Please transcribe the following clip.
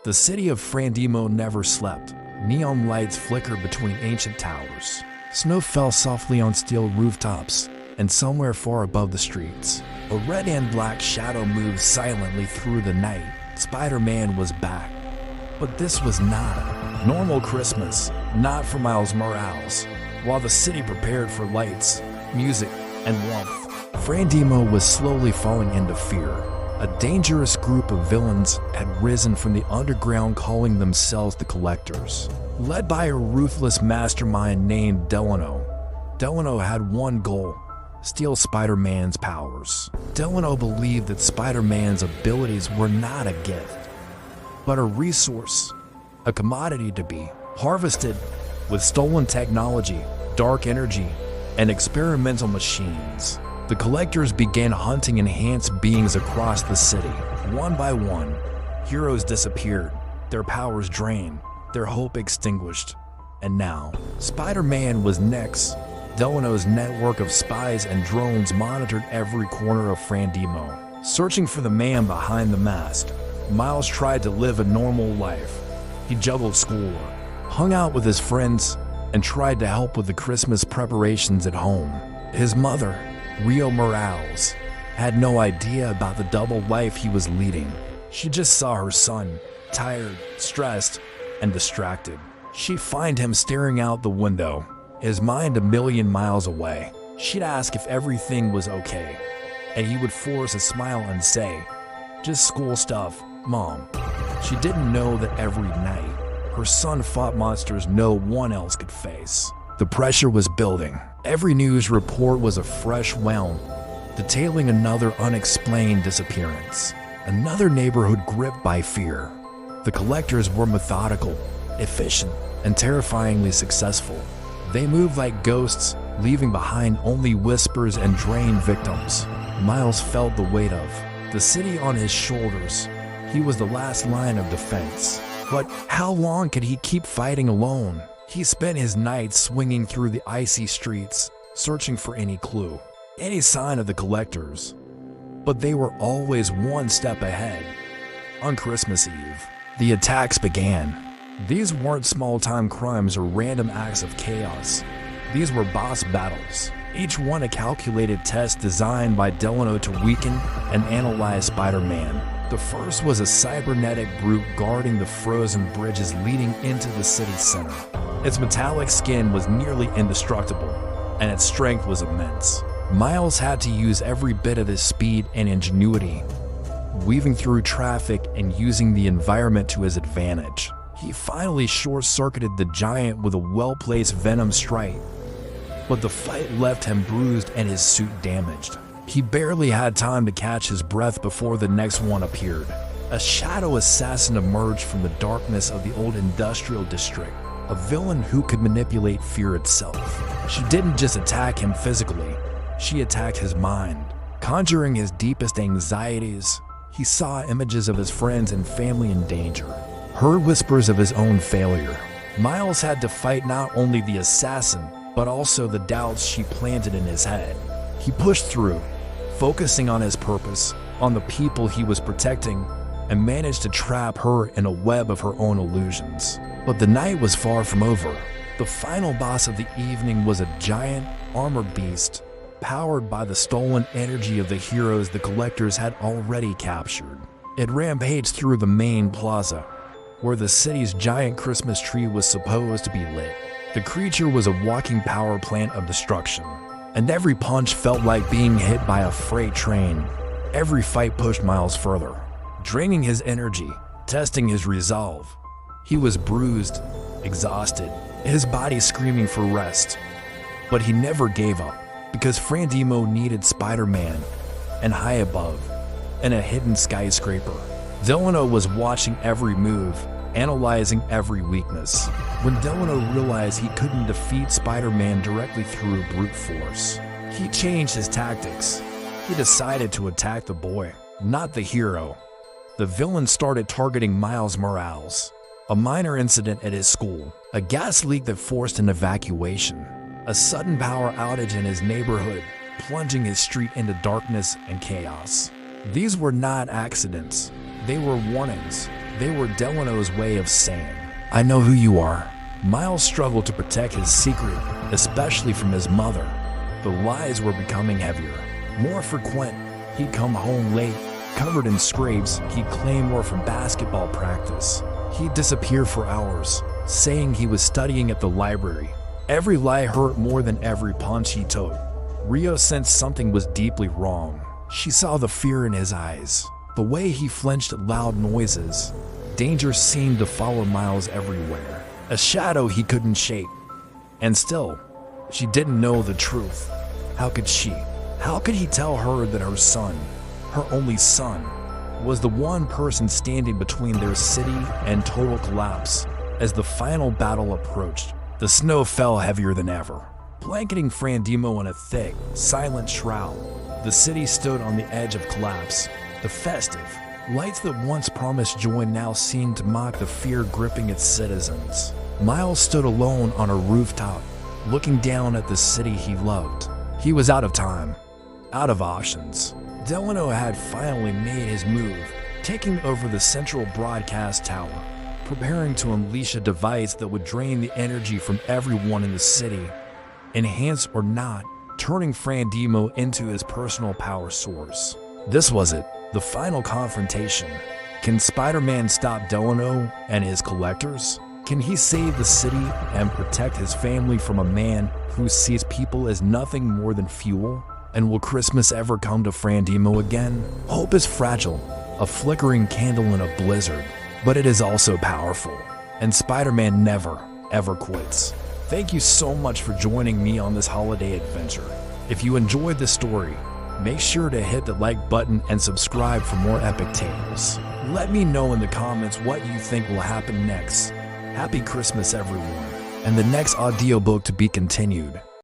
The city of Frandimo never slept. Neon lights flickered between ancient towers. Snow fell softly on steel rooftops, and somewhere far above the streets, a red and black shadow moved silently through the night. Spider-Man was back. But this was not a normal Christmas, not for Miles Morales. While the city prepared for lights, music, and warmth, Frandimo was slowly falling into fear. A dangerous group of villains had risen from the underground, calling themselves the Collectors. Led by a ruthless mastermind named Delano. Delano had one goal: steal Spider-Man's powers. Delano believed that Spider-Man's abilities were not a gift, but a resource, a commodity to be harvested with stolen technology, dark energy, and experimental machines. The Collectors began hunting enhanced beings across the city. One by one, heroes disappeared, their powers drained, their hope extinguished. And now, Spider-Man was next. Delano's network of spies and drones monitored every corner of Frandimo, searching for the man behind the mask. Miles tried to live a normal life. He juggled schoolwork, hung out with his friends, and tried to help with the Christmas preparations at home. His mother, Rio Morales, had no idea about the double life he was leading. She just saw her son, tired, stressed, and distracted. She'd find him staring out the window, his mind a million miles away. She'd ask if everything was okay, and he would force a smile and say, "Just school stuff, Mom." She didn't know that every night, her son fought monsters no one else could face. The pressure was building. Every news report was a fresh wound, detailing another unexplained disappearance. Another neighborhood gripped by fear. The Collectors were methodical, efficient, and terrifyingly successful. They moved like ghosts, leaving behind only whispers and drained victims. Miles felt the weight of the city on his shoulders. He was the last line of defense. But how long could he keep fighting alone? He spent his nights swinging through the icy streets, searching for any clue, any sign of the Collectors. But they were always one step ahead. On Christmas Eve, the attacks began. These weren't small-time crimes or random acts of chaos. These were boss battles, each one a calculated test designed by Delano to weaken and analyze Spider-Man. The first was a cybernetic brute guarding the frozen bridges leading into the city center. Its metallic skin was nearly indestructible, and its strength was immense. Miles had to use every bit of his speed and ingenuity, weaving through traffic and using the environment to his advantage. He finally short-circuited the giant with a well-placed venom strike, but the fight left him bruised and his suit damaged. He barely had time to catch his breath before the next one appeared. A shadow assassin emerged from the darkness of the old industrial district, a villain who could manipulate fear itself. She didn't just attack him physically, she attacked his mind, conjuring his deepest anxieties. He saw images of his friends and family in danger, heard whispers of his own failure. Miles had to fight not only the assassin, but also the doubts she planted in his head. He pushed through, focusing on his purpose, on the people he was protecting, and managed to trap her in a web of her own illusions. But the night was far from over. The final boss of the evening was a giant, armored beast, powered by the stolen energy of the heroes the Collectors had already captured. It rampaged through the main plaza, where the city's giant Christmas tree was supposed to be lit. The creature was a walking power plant of destruction, and every punch felt like being hit by a freight train. Every fight pushed Miles further, draining his energy, testing his resolve. He was bruised, exhausted, his body screaming for rest. But he never gave up, because Frandimo needed Spider-Man, and high above, in a hidden skyscraper, Delano was watching every move, analyzing every weakness. When Delano realized he couldn't defeat Spider-Man directly through brute force, he changed his tactics. He decided to attack the boy, not the hero. The villain started targeting Miles Morales. A minor incident at his school, a gas leak that forced an evacuation, a sudden power outage in his neighborhood, plunging his street into darkness and chaos. These were not accidents. They were warnings, They were Delano's way of saying, "I know who you are." Miles struggled to protect his secret, especially from his mother. The lies were becoming heavier, more frequent. He'd come home late, covered in scrapes he claimed were from basketball practice. He'd disappear for hours, saying he was studying at the library. Every lie hurt more than every punch he took. Rio sensed something was deeply wrong. She saw the fear in his eyes, the way he flinched at loud noises. Danger seemed to follow Miles everywhere, a shadow he couldn't shake. And still, she didn't know the truth. How could she? How could he tell her that her son, her only son, was the one person standing between their city and total collapse? As the final battle approached, the snow fell heavier than ever, blanketing Frandimo in a thick, silent shroud. The city stood on the edge of collapse. The festive lights that once promised joy now seemed to mock the fear gripping its citizens. Miles stood alone on a rooftop, looking down at the city he loved. He was out of time, out of options. Delano had finally made his move, taking over the central broadcast tower, preparing to unleash a device that would drain the energy from everyone in the city, enhance or not, turning Frandimo into his personal power source. This was it, the final confrontation. Can Spider-Man stop Delano and his collectors? Can he save the city and protect his family from a man who sees people as nothing more than fuel? And will Christmas ever come to Frandimo again? Hope is fragile, a flickering candle in a blizzard, but it is also powerful. And Spider-Man never, ever quits. Thank you so much for joining me on this holiday adventure. If you enjoyed this story, make sure to hit the like button and subscribe for more epic tales. Let me know in the comments what you think will happen next. Happy Christmas, everyone, and the next audiobook to be continued.